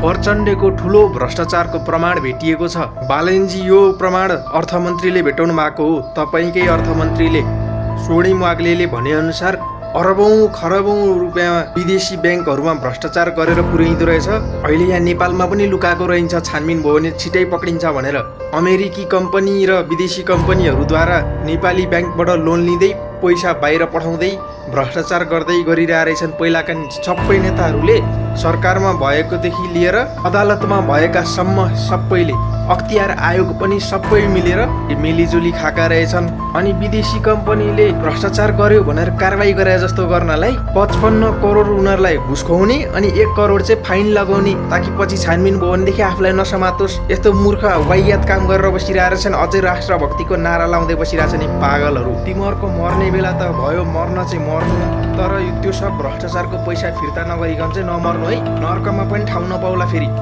प्रचण्डको ठूलो भ्रष्टाचारको प्रमाण भेटिएको छ। बालनजी, यो प्रमाण अर्थमन्त्रीले भेटाउनु भएको हो। तपाईँकै अर्थमन्त्रीले स्वर्णिम वाग्लेले भनेअनुसार अरबौं खरबौं रुपियाँ विदेशी ब्याङ्कहरूमा भ्रष्टाचार गरेर पुर्याइँदो रहेछ। अहिले यहाँ नेपालमा पनि लुकाएको रहन्छ, छानबिन भयो भने छिटै पक्रिन्छ भनेर अमेरिकी कम्पनी र विदेशी कम्पनीहरूद्वारा नेपाली ब्याङ्कबाट लोन लिँदै पैसा बाहिर पठाउँदै भ्रष्टाचार गर्दै गरिरहेका रहेछन्। पहिलाका सबै नेताहरूले सरकारमा भएकोदेखि लिएर अदालतमा भएकासम्म सबैले, अख्तियार आयोग पनि सबै मिलेर मिलिजुली खाएका रहेछन्। अनि विदेशी कम्पनीले भ्रष्टाचार गर्यो भनेर कारबाही गरे जस्तो गर्नलाई 55 करोड उनीहरूलाई घुस खुवाउने अनि 1 करोड चाहिँ फाइन लगाउने, ताकि पछि छानबिन भयो भनेदेखि आफूलाई नसमातोस्। यस्तो मूर्ख वाहियात काम गरेर बसिरहेका छन्। अझै राष्ट्रभक्तिको नारा लाउँदै बसिरहेछन् यी पागलहरू। तिमीहरूको मर्ने बेला त भयो, मर्न चाहिँ मर्नु, तर त्यो सब भ्रष्टाचारको पैसा फिर्ता नगरिकन चाहिँ नमर्नु है। नर्कमा पनि ठाउँ नपाउला फेरि।